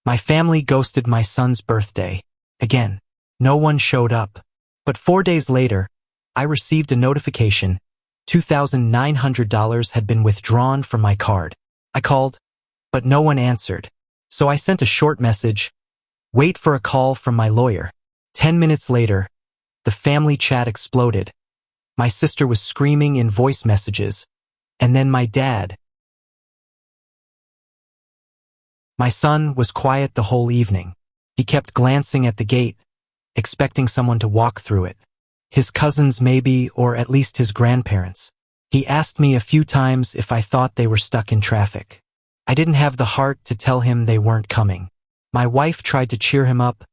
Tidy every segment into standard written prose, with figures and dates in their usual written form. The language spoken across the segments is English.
My family ghosted my son's birthday. Again, no one showed up. But 4 days later, I received a notification. $2,900 had been withdrawn from my card. I called, but no one answered. So I sent a short message, wait for a call from my lawyer. 10 minutes later, the family chat exploded. My sister was screaming in voice messages, and then my dad. My son was quiet the whole evening. He kept glancing at the gate, expecting someone to walk through it. His cousins maybe, or at least his grandparents. He asked me a few times if I thought they were stuck in traffic. I didn't have the heart to tell him they weren't coming. My wife tried to cheer him up,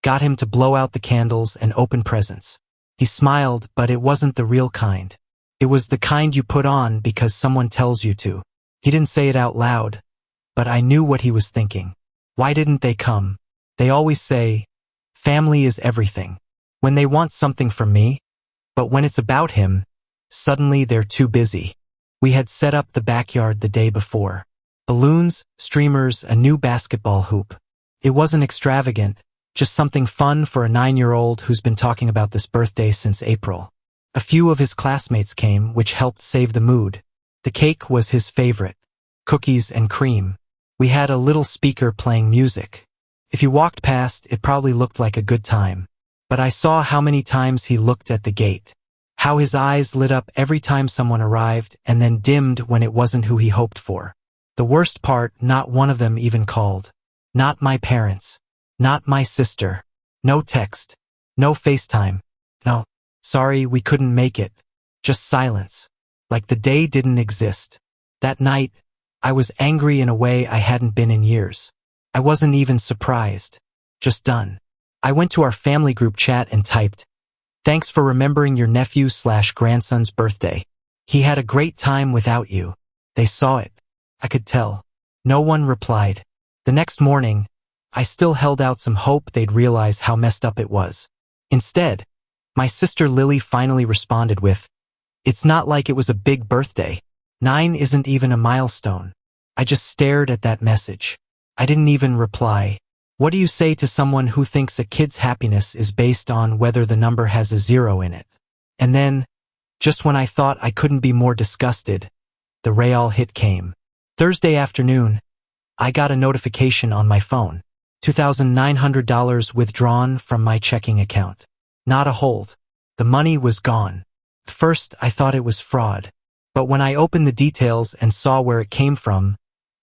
got him to blow out the candles and open presents. He smiled, but it wasn't the real kind. It was the kind you put on because someone tells you to. He didn't say it out loud, but I knew what he was thinking. Why didn't they come? They always say, family is everything. When they want something from me, but when it's about him, suddenly they're too busy. We had set up the backyard the day before. Balloons, streamers, a new basketball hoop. It wasn't extravagant, just something fun for a 9-year-old who's been talking about this birthday since April. A few of his classmates came, which helped save the mood. The cake was his favorite. Cookies and cream. We had a little speaker playing music. If you walked past, it probably looked like a good time. But I saw how many times he looked at the gate. How his eyes lit up every time someone arrived and then dimmed when it wasn't who he hoped for. The worst part, not one of them even called. Not my parents. Not my sister. No text. No FaceTime. No. Sorry, we couldn't make it. Just silence. Like the day didn't exist. That night, I was angry in a way I hadn't been in years. I wasn't even surprised. Just done. I went to our family group chat and typed, "Thanks for remembering your nephew/grandson's birthday. He had a great time without you." They saw it. I could tell. No one replied. The next morning, I still held out some hope they'd realize how messed up it was. Instead, my sister Lily finally responded with, "It's not like it was a big birthday. 9 isn't even a milestone." I just stared at that message. I didn't even reply. What do you say to someone who thinks a kid's happiness is based on whether the number has a 0 in it? And then, just when I thought I couldn't be more disgusted, the real hit came. Thursday afternoon, I got a notification on my phone. $2,900 withdrawn from my checking account. Not a hold. The money was gone. At first, I thought it was fraud. But when I opened the details and saw where it came from,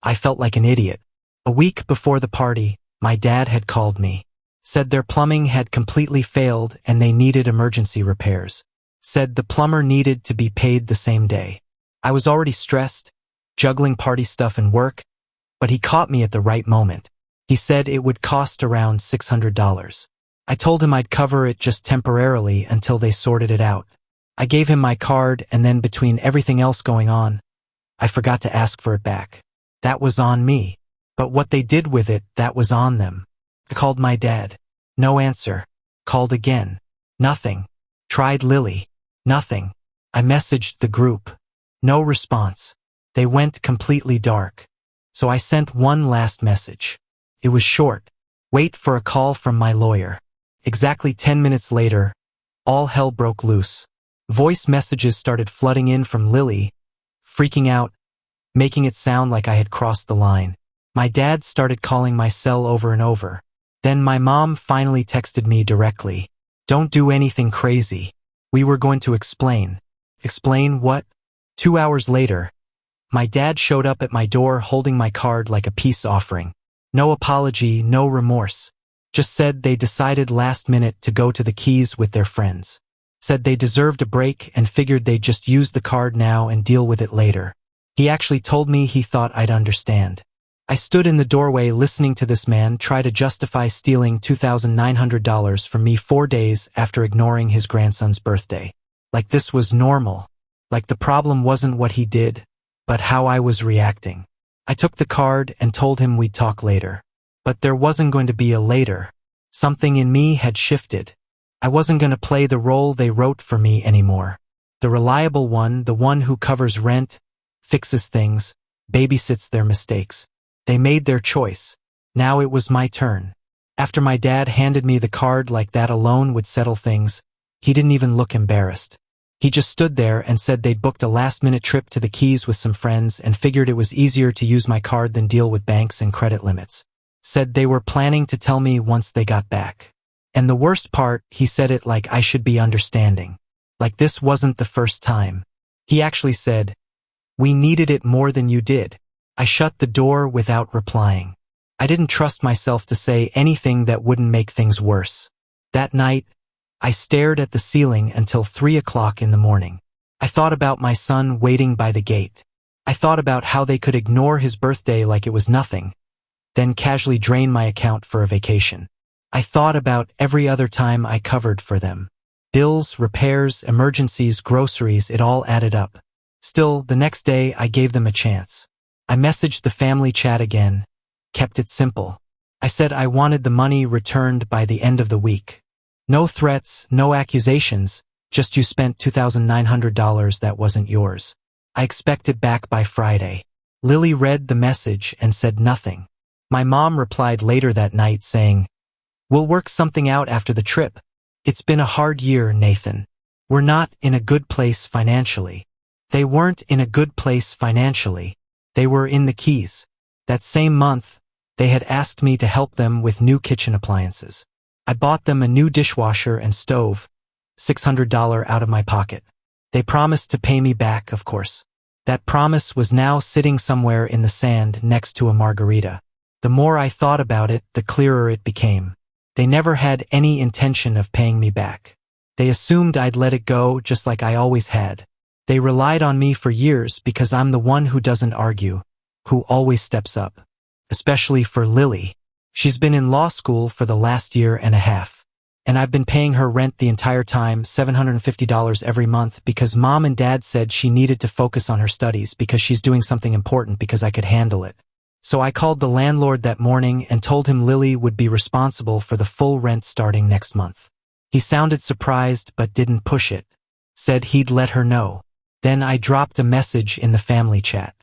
I felt like an idiot. A week before the party, my dad had called me. Said their plumbing had completely failed and they needed emergency repairs. Said the plumber needed to be paid the same day. I was already stressed, juggling party stuff and work, but he caught me at the right moment. He said it would cost around $600. I told him I'd cover it just temporarily until they sorted it out. I gave him my card and then between everything else going on, I forgot to ask for it back. That was on me. But what they did with it, that was on them. I called my dad. No answer. Called again. Nothing. Tried Lily. Nothing. I messaged the group. No response. They went completely dark. So I sent one last message. It was short. Wait for a call from my lawyer. Exactly 10 minutes later, all hell broke loose. Voice messages started flooding in from Lily, freaking out, making it sound like I had crossed the line. My dad started calling my cell over and over. Then my mom finally texted me directly. "Don't do anything crazy. We were going to explain." Explain what? 2 hours later, my dad showed up at my door holding my card like a peace offering. No apology, no remorse. Just said they decided last minute to go to the Keys with their friends. Said they deserved a break and figured they'd just use the card now and deal with it later. He actually told me he thought I'd understand. I stood in the doorway listening to this man try to justify stealing $2,900 from me 4 days after ignoring his grandson's birthday. Like this was normal. Like the problem wasn't what he did, but how I was reacting. I took the card and told him we'd talk later. But there wasn't going to be a later. Something in me had shifted. I wasn't going to play the role they wrote for me anymore. The reliable one, the one who covers rent, fixes things, babysits their mistakes. They made their choice. Now it was my turn. After my dad handed me the card like that alone would settle things, he didn't even look embarrassed. He just stood there and said they'd booked a last-minute trip to the Keys with some friends and figured it was easier to use my card than deal with banks and credit limits. Said they were planning to tell me once they got back. And the worst part, he said it like I should be understanding. Like this wasn't the first time. He actually said, "We needed it more than you did." I shut the door without replying. I didn't trust myself to say anything that wouldn't make things worse. That night, I stared at the ceiling until 3 o'clock in the morning. I thought about my son waiting by the gate. I thought about how they could ignore his birthday like it was nothing, then casually drain my account for a vacation. I thought about every other time I covered for them. Bills, repairs, emergencies, groceries, it all added up. Still, the next day I gave them a chance. I messaged the family chat again, kept it simple. I said I wanted the money returned by the end of the week. No threats, no accusations, just you spent $2,900 that wasn't yours. I expect it back by Friday. Lily read the message and said nothing. My mom replied later that night saying, "We'll work something out after the trip. It's been a hard year, Nathan. We're not in a good place financially." They weren't in a good place financially. They were in the Keys. That same month, they had asked me to help them with new kitchen appliances. I bought them a new dishwasher and stove, $600 out of my pocket. They promised to pay me back, of course. That promise was now sitting somewhere in the sand next to a margarita. The more I thought about it, the clearer it became. They never had any intention of paying me back. They assumed I'd let it go just like I always had. They relied on me for years because I'm the one who doesn't argue, who always steps up. Especially for Lily. She's been in law school for the last year and a half. And I've been paying her rent the entire time, $750 every month, because Mom and Dad said she needed to focus on her studies because she's doing something important because I could handle it. So I called the landlord that morning and told him Lily would be responsible for the full rent starting next month. He sounded surprised but didn't push it. Said he'd let her know. Then I dropped a message in the family chat.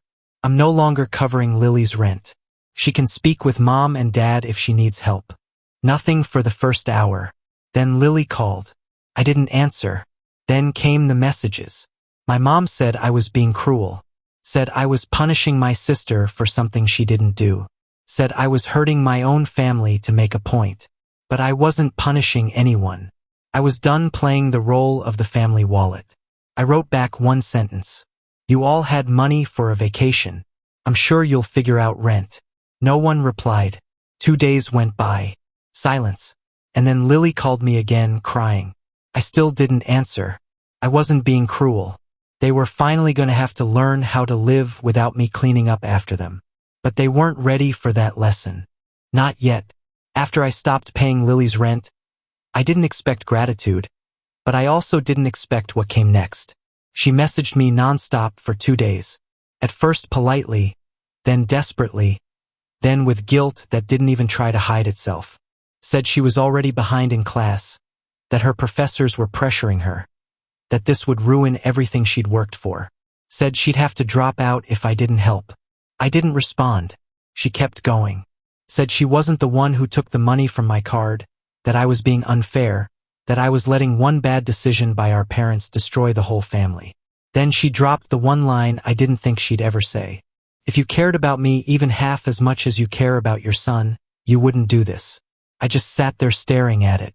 I'm no longer covering Lily's rent. She can speak with Mom and Dad if she needs help. Nothing for the first hour. Then Lily called. I didn't answer. Then came the messages. My mom said I was being cruel. Said I was punishing my sister for something she didn't do. Said I was hurting my own family to make a point. But I wasn't punishing anyone. I was done playing the role of the family wallet. I wrote back one sentence. You all had money for a vacation. I'm sure you'll figure out rent. No one replied. 2 days went by. Silence. And then Lily called me again, crying. I still didn't answer. I wasn't being cruel. They were finally going to have to learn how to live without me cleaning up after them. But they weren't ready for that lesson. Not yet. After I stopped paying Lily's rent, I didn't expect gratitude, but I also didn't expect what came next. She messaged me nonstop for 2 days. At first politely, then desperately, then with guilt that didn't even try to hide itself. Said she was already behind in class, that her professors were pressuring her, that this would ruin everything she'd worked for. Said she'd have to drop out if I didn't help. I didn't respond. She kept going. Said she wasn't the one who took the money from my card, that I was being unfair, that I was letting one bad decision by our parents destroy the whole family. Then she dropped the one line I didn't think she'd ever say. If you cared about me even half as much as you care about your son, you wouldn't do this. I just sat there staring at it.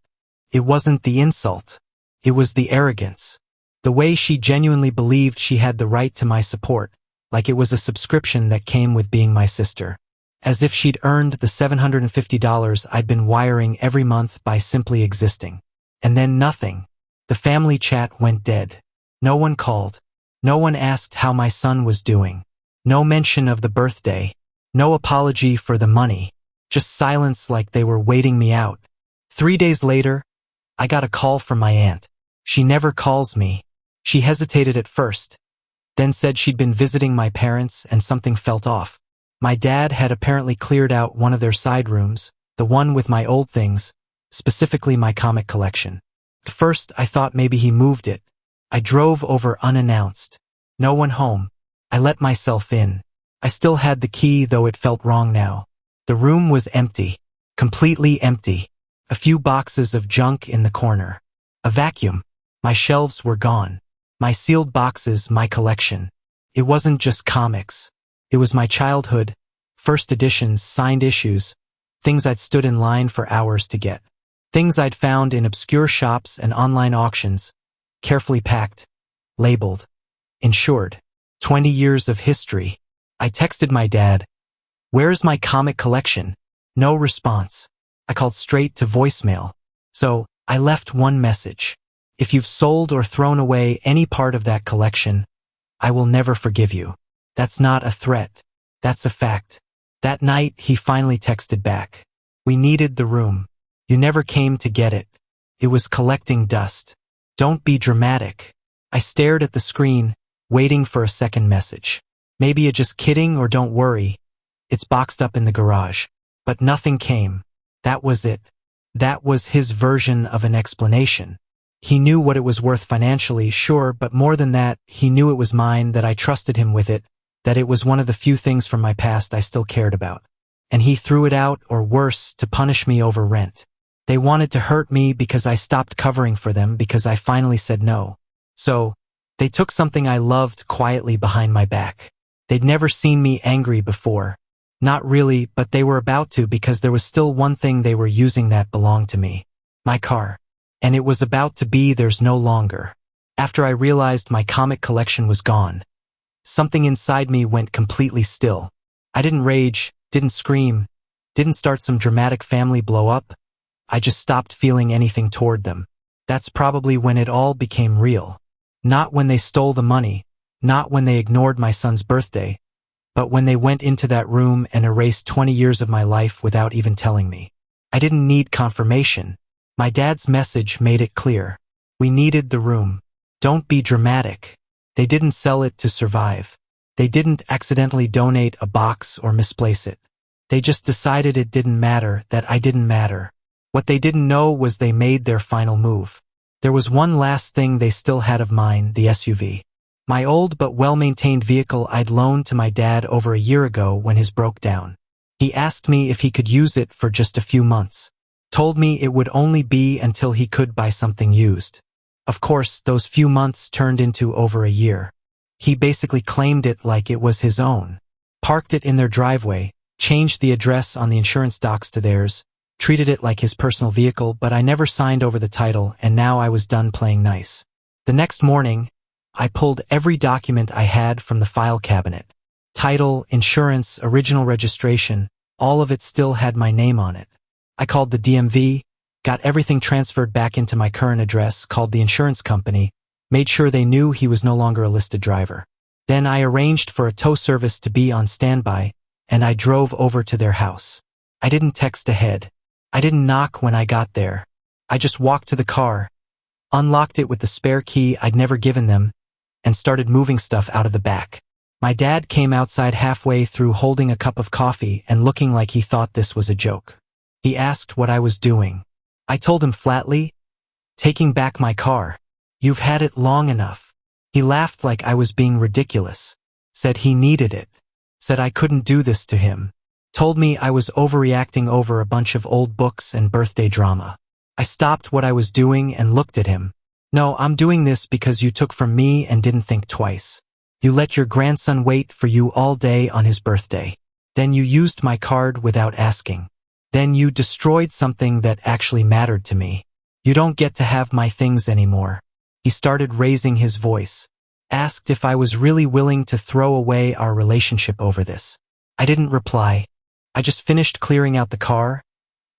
It wasn't the insult. It was the arrogance. The way she genuinely believed she had the right to my support, like it was a subscription that came with being my sister. As if she'd earned the $750 I'd been wiring every month by simply existing. And then nothing. The family chat went dead. No one called. No one asked how my son was doing. No mention of the birthday. No apology for the money. Just silence like they were waiting me out. 3 days later, I got a call from my aunt. She never calls me. She hesitated at first, then said she'd been visiting my parents and something felt off. My dad had apparently cleared out one of their side rooms, the one with my old things, specifically my comic collection. At first, I thought maybe he moved it. I drove over unannounced. No one home. I let myself in. I still had the key, though it felt wrong now. The room was empty. Completely empty. A few boxes of junk in the corner. A vacuum. My shelves were gone. My sealed boxes, my collection. It wasn't just comics. It was my childhood, first editions, signed issues, things I'd stood in line for hours to get. Things I'd found in obscure shops and online auctions, carefully packed, labeled, insured. 20 years of history. I texted my dad, "Where's my comic collection?" No response. I called straight to voicemail. So, I left one message. "If you've sold or thrown away any part of that collection, I will never forgive you." That's not a threat. That's a fact. That night, he finally texted back. "We needed the room. You never came to get it. It was collecting dust. Don't be dramatic." I stared at the screen, waiting for a second message. Maybe a "just kidding" or "don't worry. It's boxed up in the garage." But nothing came. That was it. That was his version of an explanation. He knew what it was worth financially, sure, but more than that, he knew it was mine, that I trusted him with it, that it was one of the few things from my past I still cared about. And he threw it out, or worse, to punish me over rent. They wanted to hurt me because I stopped covering for them, because I finally said no. So, they took something I loved quietly behind my back. They'd never seen me angry before. Not really, but they were about to, because there was still one thing they were using that belonged to me. My car. And it was about to be theirs no longer. After I realized my comic collection was gone, something inside me went completely still. I didn't rage, didn't scream, didn't start some dramatic family blow-up. I just stopped feeling anything toward them. That's probably when it all became real. Not when they stole the money, not when they ignored my son's birthday, but when they went into that room and erased 20 years of my life without even telling me. I didn't need confirmation. My dad's message made it clear. We needed the room. Don't be dramatic. They didn't sell it to survive. They didn't accidentally donate a box or misplace it. They just decided it didn't matter, that I didn't matter. What they didn't know was they made their final move. There was one last thing they still had of mine, the SUV. My old but well-maintained vehicle I'd loaned to my dad over a year ago when his broke down. He asked me if he could use it for just a few months. Told me it would only be until he could buy something used. Of course, those few months turned into over a year. He basically claimed it like it was his own. Parked it in their driveway, changed the address on the insurance docs to theirs, treated it like his personal vehicle, but I never signed over the title, and now I was done playing nice. The next morning, I pulled every document I had from the file cabinet. Title, insurance, original registration, all of it still had my name on it. I called the DMV, got everything transferred back into my current address, called the insurance company, made sure they knew he was no longer a listed driver. Then I arranged for a tow service to be on standby, and I drove over to their house. I didn't text ahead. I didn't knock when I got there. I just walked to the car, unlocked it with the spare key I'd never given them, and started moving stuff out of the back. My dad came outside halfway through holding a cup of coffee and looking like he thought this was a joke. He asked what I was doing. I told him flatly, "Taking back my car. You've had it long enough." He laughed like I was being ridiculous. Said he needed it. Said I couldn't do this to him. Told me I was overreacting over a bunch of old books and birthday drama. I stopped what I was doing and looked at him. "No, I'm doing this because you took from me and didn't think twice. You let your grandson wait for you all day on his birthday. Then you used my card without asking. Then you destroyed something that actually mattered to me. You don't get to have my things anymore." He started raising his voice. Asked if I was really willing to throw away our relationship over this. I didn't reply. I just finished clearing out the car,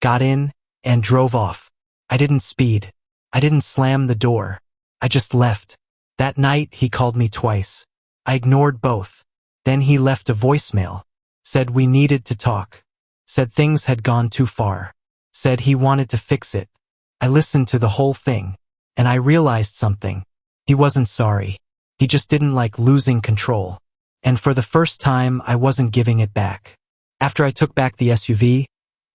got in, and drove off. I didn't speed. I didn't slam the door. I just left. That night, he called me twice. I ignored both. Then he left a voicemail. Said we needed to talk. Said things had gone too far. Said he wanted to fix it. I listened to the whole thing, and I realized something. He wasn't sorry. He just didn't like losing control. And for the first time, I wasn't giving it back. After I took back the SUV,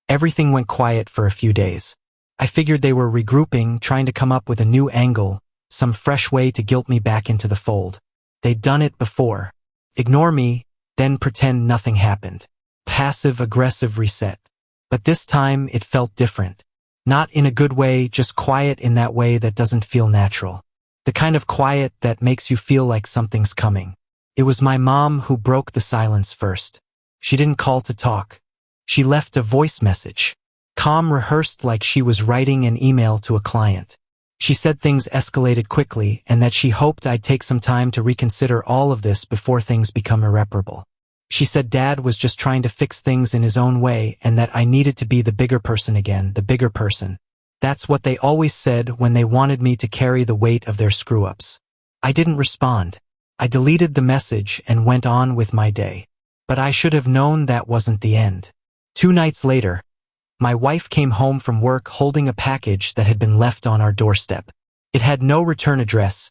everything went quiet for a few days. I figured they were regrouping, trying to come up with a new angle, some fresh way to guilt me back into the fold. They'd done it before. Ignore me, then pretend nothing happened. passive-aggressive reset. But this time it felt different. Not in a good way, just quiet in that way that doesn't feel natural. The kind of quiet that makes you feel like something's coming. It was my mom who broke the silence first. She didn't call to talk. She left a voice message. Calm, rehearsed like she was writing an email to a client. She said things escalated quickly and that she hoped I'd take some time to reconsider all of this before things become irreparable. She said Dad was just trying to fix things in his own way and that I needed to be the bigger person again, the bigger person. That's what they always said when they wanted me to carry the weight of their screw-ups. I didn't respond. I deleted the message and went on with my day. But I should have known that wasn't the end. 2 nights later, my wife came home from work holding a package that had been left on our doorstep. It had no return address,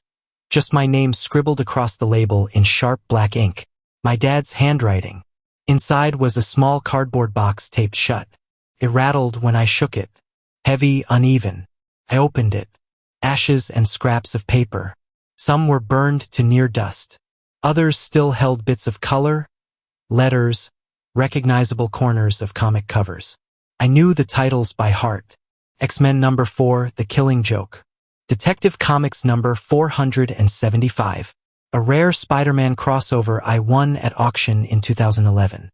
just my name scribbled across the label in sharp black ink. My dad's handwriting. Inside was a small cardboard box taped shut. It rattled when I shook it. Heavy, uneven. I opened it. Ashes and scraps of paper. Some were burned to near dust. Others still held bits of color, letters, recognizable corners of comic covers. I knew the titles by heart. X-Men number 4, The Killing Joke. Detective Comics number 475. A rare Spider-Man crossover I won at auction in 2011.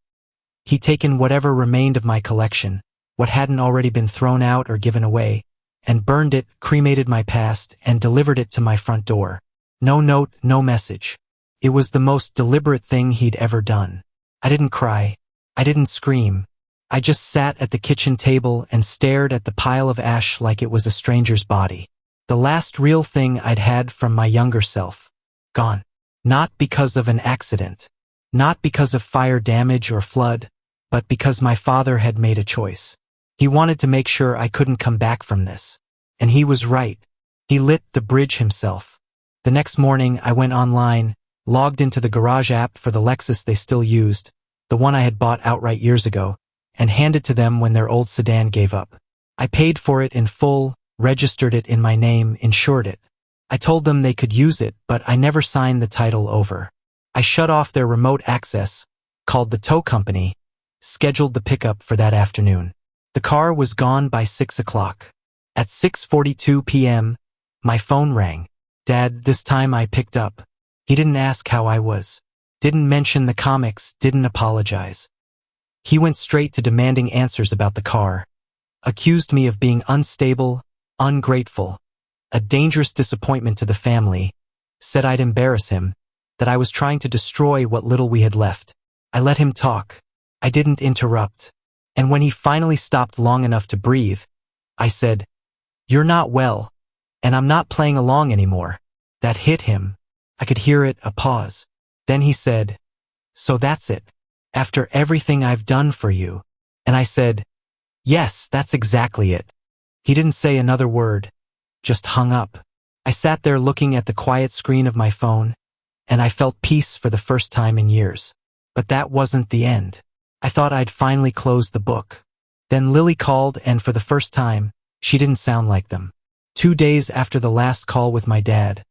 He'd taken whatever remained of my collection, what hadn't already been thrown out or given away, and burned it, cremated my past, and delivered it to my front door. No note, no message. It was the most deliberate thing he'd ever done. I didn't cry. I didn't scream. I just sat at the kitchen table and stared at the pile of ash like it was a stranger's body. The last real thing I'd had from my younger self. Gone. Not because of an accident. Not because of fire damage or flood, but because my father had made a choice. He wanted to make sure I couldn't come back from this. And he was right. He lit the bridge himself. The next morning I went online, logged into the garage app for the Lexus they still used, the one I had bought outright years ago, and handed to them when their old sedan gave up. I paid for it in full, registered it in my name, insured it. I told them they could use it, but I never signed the title over. I shut off their remote access, called the tow company, scheduled the pickup for that afternoon. The car was gone by 6 o'clock. At 6:42 p.m., my phone rang. Dad, this time I picked up. He didn't ask how I was. Didn't mention the comics, didn't apologize. He went straight to demanding answers about the car. Accused me of being unstable, ungrateful, a dangerous disappointment to the family, said I'd embarrass him, that I was trying to destroy what little we had left. I let him talk. I didn't interrupt. And when he finally stopped long enough to breathe, I said, "You're not well, and I'm not playing along anymore." That hit him. I could hear it, a pause. Then he said, "So that's it, after everything I've done for you?" And I said, "Yes, that's exactly it." He didn't say another word, just hung up. I sat there looking at the quiet screen of my phone, and I felt peace for the first time in years. But that wasn't the end. I thought I'd finally closed the book. Then Lily called, and for the first time, she didn't sound like them. 2 days after the last call with my dad,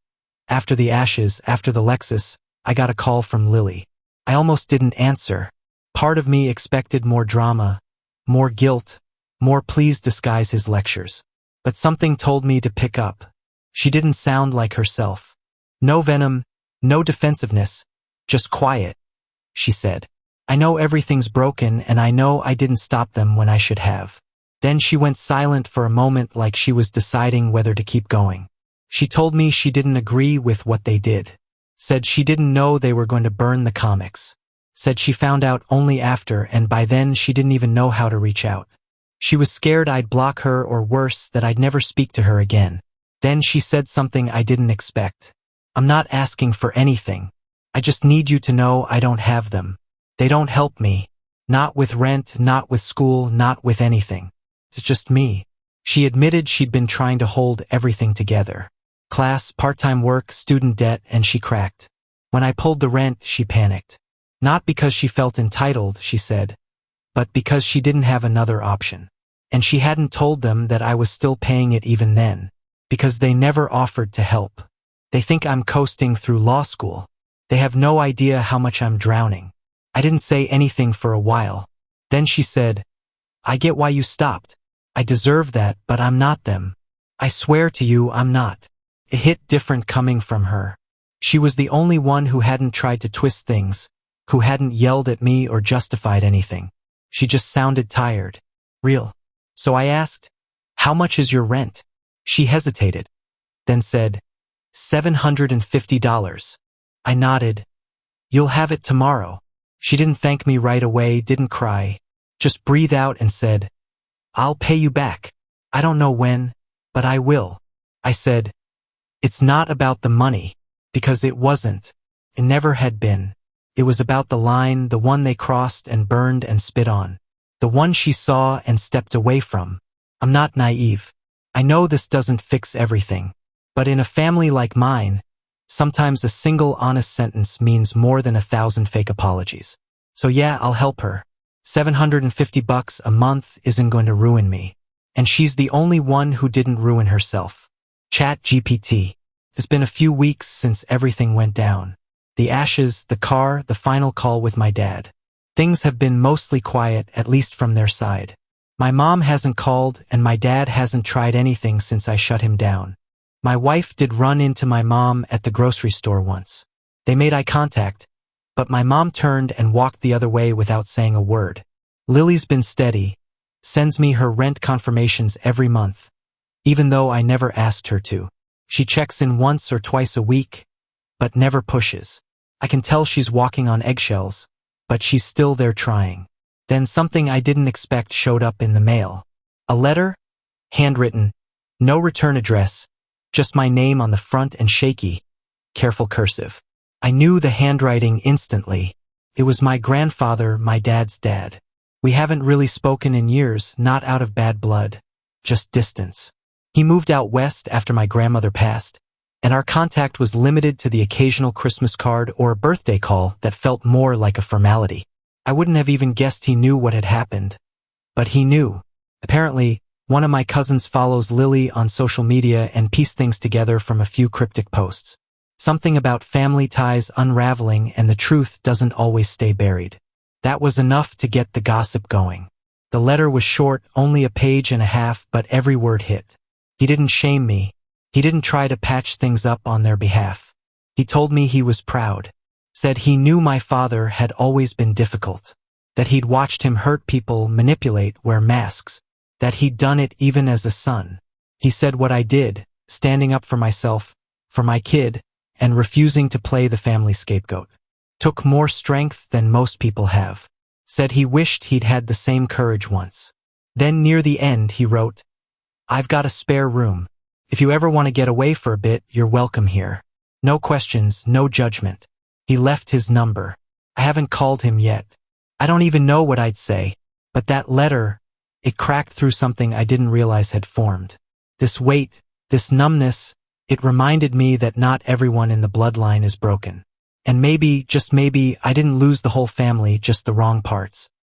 after the ashes, after the Lexus, I got a call from Lily. I almost didn't answer. Part of me expected more drama, more guilt, more please disguise his lectures. But something told me to pick up. She didn't sound like herself. No venom, no defensiveness, just quiet. She said, "I know everything's broken and I know I didn't stop them when I should have." Then she went silent for a moment like she was deciding whether to keep going. She told me she didn't agree with what they did. Said she didn't know they were going to burn the comics. Said she found out only after, and by then she didn't even know how to reach out. She was scared I'd block her, or worse, that I'd never speak to her again. Then she said something I didn't expect. "I'm not asking for anything. I just need you to know I don't have them. They don't help me. Not with rent, not with school, not with anything. It's just me." She admitted she'd been trying to hold everything together. Class, part-time work, student debt, and she cracked. When I pulled the rent, she panicked. Not because she felt entitled, she said, but because she didn't have another option. And she hadn't told them that I was still paying it even then, because they never offered to help. They think I'm coasting through law school. They have no idea how much I'm drowning. I didn't say anything for a while. Then she said, I get why you stopped. I deserve that, but I'm not them. I swear to you, I'm not. It hit different coming from her. She was the only one who hadn't tried to twist things, who hadn't yelled at me or justified anything. She just sounded tired. Real. So I asked, how much is your rent? She hesitated, then said, $750. I nodded. You'll have it tomorrow. She didn't thank me right away, didn't cry, just breathed out and said, I'll pay you back. I don't know when, but I will. I said, it's not about the money, because it wasn't. It never had been. It was about the line, the one they crossed and burned and spit on. The one she saw and stepped away from. I'm not naive. I know this doesn't fix everything. But in a family like mine, sometimes a single honest sentence means more than 1,000 fake apologies. So yeah, I'll help her. $750 a month isn't going to ruin me. And she's the only one who didn't ruin herself. Chat GPT. It's been a few weeks since everything went down. The ashes, the car, the final call with my dad. Things have been mostly quiet, at least from their side. My mom hasn't called and my dad hasn't tried anything since I shut him down. My wife did run into my mom at the grocery store once. They made eye contact, but my mom turned and walked the other way without saying a word. Lily's been steady, sends me her rent confirmations every month, even though I never asked her to. She checks in once or twice a week, but never pushes. I can tell she's walking on eggshells, but she's still there trying. Then something I didn't expect showed up in the mail. A letter? Handwritten. No return address. Just my name on the front and shaky, careful cursive. I knew the handwriting instantly. It was my grandfather, my dad's dad. We haven't really spoken in years, not out of bad blood, just distance. He moved out west after my grandmother passed, and our contact was limited to the occasional Christmas card or a birthday call that felt more like a formality. I wouldn't have even guessed he knew what had happened. But he knew. Apparently, one of my cousins follows Lily on social media and pieced things together from a few cryptic posts. Something about family ties unraveling and the truth doesn't always stay buried. That was enough to get the gossip going. The letter was short, only a page and a half, but every word hit. He didn't shame me. He didn't try to patch things up on their behalf. He told me he was proud. Said he knew my father had always been difficult. That he'd watched him hurt people, manipulate, wear masks. That he'd done it even as a son. He said what I did, standing up for myself, for my kid, and refusing to play the family scapegoat. Took more strength than most people have. Said he wished he'd had the same courage once. Then near the end he wrote, I've got a spare room. If you ever want to get away for a bit, you're welcome here. No questions, no judgment. He left his number. I haven't called him yet. I don't even know what I'd say. But that letter, it cracked through something I didn't realize had formed. This weight, this numbness, it reminded me that not everyone in the bloodline is broken. And maybe, just maybe, I didn't lose the whole family, just the wrong parts.